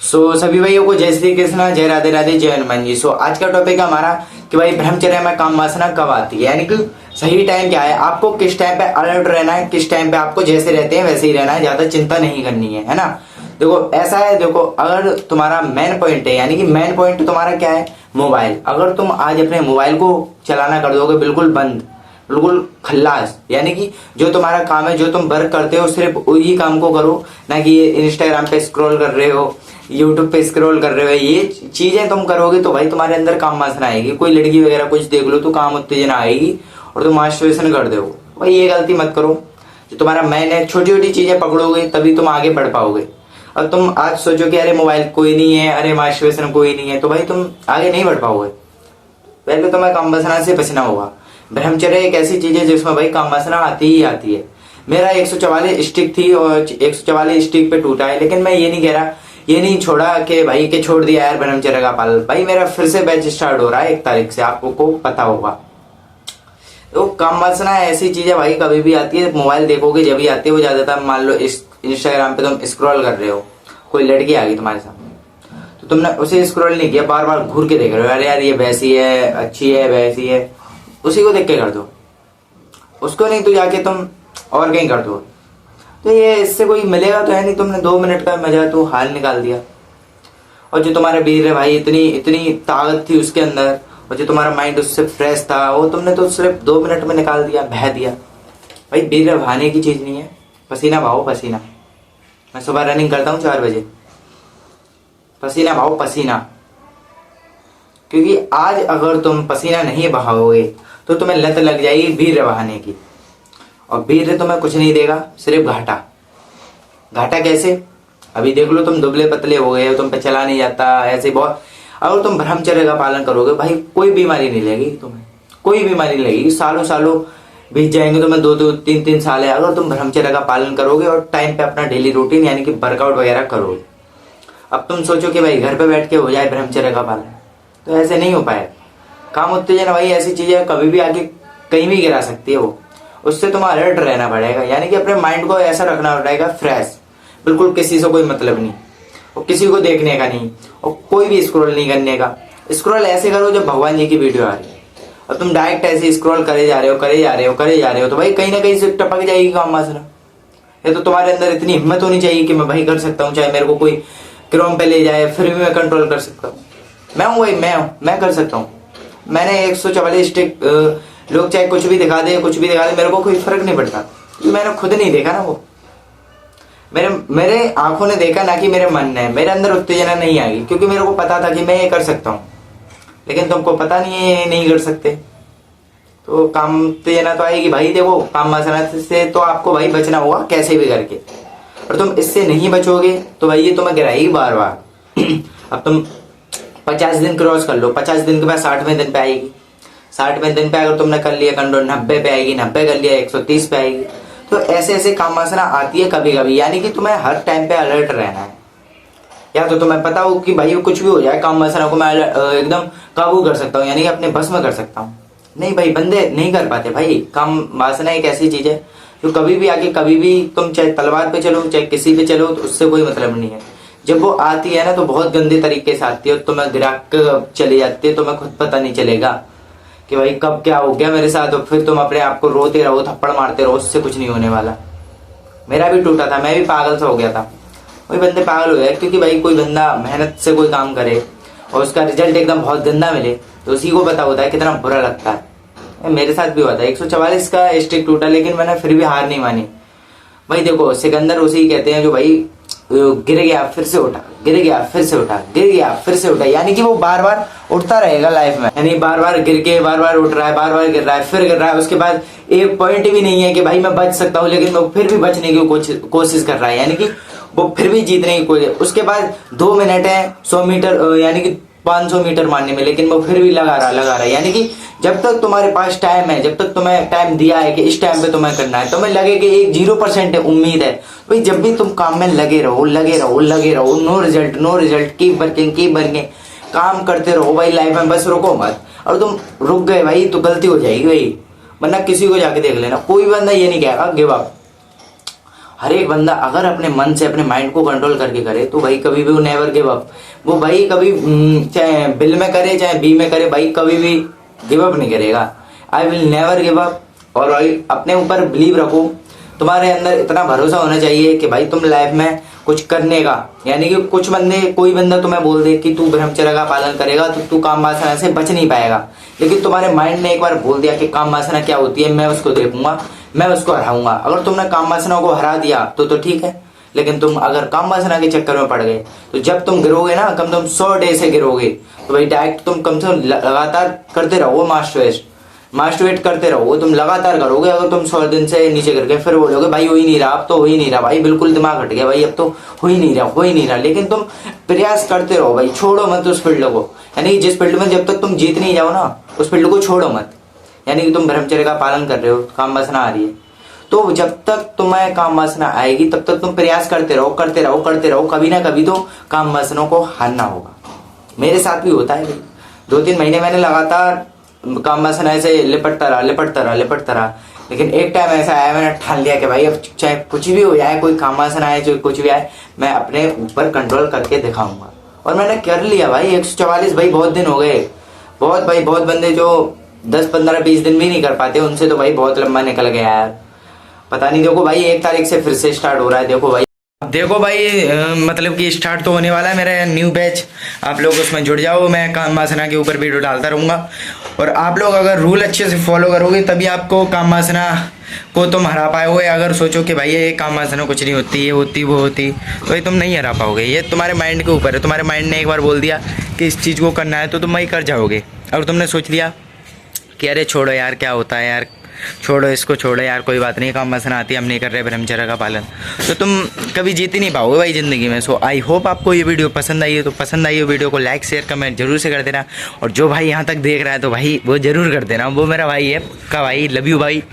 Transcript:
सभी भाइयों को जय श्री कृष्णा, जय राधे राधे, जय हनुमान जी। आज का टॉपिक है हमारा कि भाई ब्रह्मचर्य में काम वासना कब आती है, यानी कि सही टाइम क्या है, आपको किस टाइम पे अलर्ट रहना है, किस टाइम पे आपको जैसे रहते हैं वैसे ही रहना है, ज्यादा चिंता नहीं करनी है ना। देखो ऐसा है, देखो अगर तुम्हारा मेन पॉइंट है, यानी कि मेन पॉइंट तुम्हारा क्या है, मोबाइल। अगर तुम आज अपने मोबाइल को चलाना कर दोगे बिल्कुल बंद, बिल्कुल खल्लास, यानी कि जो तुम्हारा काम है, जो तुम वर्क करते हो सिर्फ वही काम को करो, ना कि ये इंस्टाग्राम पे स्क्रॉल कर रहे हो, यूट्यूब पे स्क्रॉल कर रहे हो, ये चीजें तुम करोगे तो भाई तुम्हारे अंदर काम वासना आएगी। कोई लड़की वगैरह कुछ देख लो तो काम उत्तेजना आएगी और तुम मास्टरबेशन कर दो। भाई ये गलती मत करो। जो तुम्हारा मेन है, छोटी छोटी चीजें पकड़ोगे तभी तुम आगे बढ़ पाओगे। अब तुम आज सोचो कि अरे मोबाइल कोई नहीं है, अरे मास्टरबेशन कोई नहीं है, तो भाई तुम आगे नहीं बढ़ पाओगे। पहले तुम्हें काम वासना से बचना होगा। ब्रह्मचर्य एक ऐसी चीज है जिसमें भाई काम वासना आती ही आती है। मेरा 144 स्टिक थी और 144 स्टिक पे टूटा है, लेकिन मैं ये नहीं कह रहा, ये नहीं छोड़ा कि भाई के छोड़ दिया यार ब्रह्मचर्य का पालन। भाई मेरा फिर से बैच स्टार्ट हो रहा है 1 तारीख से, आपको पता होगा। तो काम वासना ऐसी चीज है भाई, कभी भी आती है। मोबाइल देखोगे जब भी आती है वो ज्यादातर, मान लो इंस्टाग्राम पे तुम स्क्रॉल कर रहे हो, कोई लड़की आ गई तुम्हारे सामने, तो तुमने उसे स्क्रॉल नहीं किया, बार बार घूर के देख रहे हो, अरे यार ये वैसी है, अच्छी है, वैसी है, उसी को देख के कर दो, उसको नहीं तो जाके तुम और कहीं कर दो। तो ये इससे कोई मिलेगा तो है नहीं। तुमने 2 मिनट का मजा तो हाल निकाल दिया, और जो तुम्हारा वीर है भाई, इतनी इतनी ताकत थी उसके अंदर, और जो तुम्हारा माइंड उससे फ्रेश था, वो तुमने तो सिर्फ 2 मिनट में निकाल दिया, बहा दिया। भाई वीर बहाने की चीज नहीं है, पसीना बहाओ पसीना। मैं सुबह रनिंग करता हूँ 4 बजे, पसीना बहाओ पसीना, क्योंकि आज अगर तुम पसीना नहीं बहाओगे तो तुम्हें लत लग जाएगी वीर बहाने की, और वीर तुम्हें कुछ नहीं देगा, सिर्फ घाटा। घाटा कैसे? अभी देख लो, तुम दुबले पतले हो गए हो, तुम पे चला नहीं जाता, ऐसे बहुत। अगर तुम ब्रह्मचर्य का पालन करोगे भाई, कोई बीमारी नहीं लगेगी तुम्हें, कोई बीमारी नहीं लगेगी। सालों सालों बीत जाएंगे तुम्हें, 2-2, 3-3 साल है, अगर तुम ब्रह्मचर्य का पालन करोगे और टाइम पे अपना डेली रूटीन यानी कि वर्कआउट वगैरह करोगे। अब तुम सोचो कि भाई घर पे बैठ के हो जाए ब्रह्मचर्य का पालन, तो ऐसे नहीं हो पाएगा। काम उत्तेजना भाई ऐसी चीज है, कभी भी आके कहीं भी गिरा सकती है वो। उससे तुम्हें अलर्ट रहना पड़ेगा, यानी कि अपने माइंड को ऐसा रखना पड़ेगा फ्रेश, बिल्कुल किसी से कोई मतलब नहीं, और किसी को देखने का नहीं, और कोई भी स्क्रॉल नहीं करने का। स्क्रॉल ऐसे करो जब भगवान जी की वीडियो आ रही है, और तुम डायरेक्ट ऐसे स्क्रॉल करे जा रहे हो, करे जा रहे हो, करे जा रहे हो, तो भाई कहीं ना कहीं से टपक जाएगी काम वासना। ये तो तुम्हारे अंदर इतनी हिम्मत होनी चाहिए कि मैं भाई कर सकता हूँ, चाहे मेरे को कोई क्रोम पे ले जाए फिर भी मैं कंट्रोल कर सकता हूँ। मैं हूँ भाई, मैं कर सकता हूँ। मैंने 144 स्टिक, लोग चाहे कुछ भी दिखा दे, कुछ भी दिखा दे, मेरे को कोई फर्क नहीं पड़ता, क्योंकि मैंने खुद नहीं देखा ना, वो मेरे आंखों ने देखा, ना कि मेरे मन ने। मेरे अंदर उत्तेजना नहीं आई, क्योंकि मेरे को पता था कि मैं ये कर सकता हूँ, लेकिन तुमको पता नहीं है ये नहीं कर सकते, तो काम उत्तेजना तो आएगी भाई। देखो काम वासना से तो आपको भाई बचना होगा कैसे भी करके, और तुम इससे नहीं बचोगे तो भाई ये तुम्हें गिराएगी बार बार। अब तुम 50 दिन क्रॉस कर लो, 50 दिन के बाद 60वें दिन पे आएगी, 60वें दिन पे अगर तुमने कर लिया कंट्रोल, 90 पे आएगी, 90 कर लिया 130 पे आएगी। तो ऐसे ऐसे काम वासना आती है कभी कभी, यानी कि तुम्हें हर टाइम पे अलर्ट रहना है। या तो तुम्हें पता हो कि भाई कुछ भी हो जाए, काम वासना को मैं एकदम काबू कर सकता हूँ, यानी कि अपने बस में कर सकता हूँ। नहीं भाई, बंदे नहीं कर पाते भाई। काम वासना एक ऐसी चीज है जो कभी भी आके, कभी भी तुम चाहे तलवार पे चलो, चाहे किसी पे चलो, तो उससे कोई मतलब नहीं है। जब वो आती है ना तो बहुत गंदे तरीके से आती है, तुम्हें गिरा कर चली जाती है, तुम्हें खुद पता नहीं चलेगा कि भाई कब क्या हो गया मेरे साथ, और फिर तुम अपने आप को रोते रहो, थप्पड़ मारते रहो, उससे कुछ नहीं होने वाला। मेरा भी टूटा था, मैं भी पागल सा हो गया था। वही बंदे पागल हो गए, क्योंकि भाई कोई बंदा मेहनत से कोई काम करे और उसका रिजल्ट एकदम बहुत गंदा मिले, तो उसी को पता होता है कितना बुरा लगता है। मेरे साथ भी हुआ था, 144 का स्टिक टूटा, लेकिन मैंने फिर भी हार नहीं मानी। भाई देखो, सिकंदर उसी कहते हैं जो भाई गिर गया फिर से उठा, गिर गया फिर से उठा, गिर गया फिर से उठा, यानी कि वो बार बार उठता रहेगा लाइफ में, यानी बार बार गिर के बार बार उठ रहा है, बार बार गिर रहा है, फिर गिर रहा है। उसके बाद एक पॉइंट भी नहीं है कि भाई मैं बच सकता हूँ, लेकिन वो फिर भी बचने की कोशिश कर रहा है, यानी कि वो फिर भी जीतने की कोशिश। उसके बाद 2 मिनट है 100 मीटर यानी कि 500 मीटर मारने में, लेकिन वो फिर भी लगा रहा है। यानी कि जब तक तुम्हारे पास टाइम है, जब तक तुम्हें टाइम दिया है कि इस टाइम पे तुम्हें करना है, तुम्हें लगे कि एक 0% उम्मीद है, भाई जब भी तुम काम में लगे रहो, लगे रहो, लगे रहो, नो रिजल्ट, कीप वर्किंग, काम करते रहो भाई लाइफ में, बस रुको मत। और तुम रुक गए भाई तो गलती हो जाएगी भाई, वरना किसी को जाके देख लेना, कोई बंदा ये नहीं कहेगा गिव अप। हर एक बंदा अगर अपने मन से अपने माइंड को कंट्रोल करके करे तो भाई कभी भी वो नेवर गिव अप। वो भाई कभी चाहे बिल में करे चाहे बी में करे, भाई कभी भी गिव अप नहीं करेगा। I will never give up. और भाई अपने ऊपर बिलीव रखो, तुम्हारे अंदर इतना भरोसा होना चाहिए कि भाई तुम लाइफ में कुछ करने का, यानी कि कोई बंदा तुम्हें बोल दे कि तू ब्रह्मचर्य का पालन करेगा तो तू काम वासना से बच नहीं पाएगा, लेकिन तुम्हारे माइंड ने एक बार बोल दिया कि काम वासना क्या होती है, मैं उसको देखूंगा, मैं उसको हराऊंगा। अगर तुमने काम वासना को हरा दिया तो ठीक है, लेकिन तुम अगर काम वासना के चक्कर में पड़ गए तो जब तुम गिरोगे ना, कम तुम 100 डे से गिरोगे तो भाई डायरेक्ट तुम कम से कम लगातार करते रहो मास्टरबेट करते रहो। वो तुम लगातार करोगे। अगर तुम 100 दिन से नीचे गिर गए फिर बोलोगे भाई हो ही नहीं रहा, अब तो हो ही नहीं रहा, भाई बिल्कुल दिमाग हट गया, भाई अब तो हो ही नहीं रहा। लेकिन तुम प्रयास करते रहो भाई, छोड़ो मत उस फील्ड को। यानी कि जिस फील्ड में जब तक तुम जीत नहीं जाओ ना, उस फील्ड को छोड़ो मत। यानी कि तुम ब्रह्मचर्य का पालन कर रहे हो, काम वासना आ रही है, तो जब तक तुम्हें काम वासना आएगी तब तक तुम प्रयास करते रहो। कभी ना कभी तो काम वासना को हारना होगा। मेरे साथ भी होता है भाई, 2-3 महीने मैंने लगातार काम वासना से लिपटता रहा। लेकिन एक टाइम ऐसा आया, मैंने ठान लिया कि भाई अब चाहे कुछ भी हो जाए, कोई काम वासना आए चाहे कुछ भी आए, मैं अपने ऊपर कंट्रोल करके दिखाऊंगा। और मैंने कर लिया भाई। 144 भाई बहुत दिन हो गए। बहुत बंदे जो 10, 15, 20 दिन भी नहीं कर पाते, उनसे तो भाई बहुत लंबा निकल गया यार। पता नहीं, देखो भाई 1 तारीख से फिर से स्टार्ट हो रहा है। देखो भाई मतलब कि स्टार्ट तो होने वाला है मेरा न्यू बैच। आप लोग उसमें जुड़ जाओ, मैं काम वासना के ऊपर वीडियो डालता रहूँगा। और आप लोग अगर रूल अच्छे से फॉलो करोगे तभी आपको काम वासना को तुम हरा पाओगे। अगर सोचो कि भाई ये काम वासना कुछ नहीं होती, ये होती वो होती, तो ये तुम नहीं हरा पाओगे। ये तुम्हारे माइंड के ऊपर है। तुम्हारे माइंड ने एक बार बोल दिया कि इस चीज़ को करना है तो तुम वही कर जाओगे। अगर तुमने सोच लिया कि अरे छोड़ो यार, क्या होता है यार, छोड़ो इसको, छोड़ो यार, कोई बात नहीं, काम वासना आती है, हम नहीं कर रहे ब्रह्मचर्य का पालन, तो तुम कभी जीत ही नहीं पाओगे भाई ज़िंदगी में। सो आई होप आपको ये वीडियो पसंद आई है, तो पसंद आई हो वीडियो को लाइक शेयर कमेंट जरूर से कर देना। और जो भाई यहाँ तक देख रहा है तो भाई वो जरूर कर देना, वो मेरा भाई है का भाई, लव यू भाई।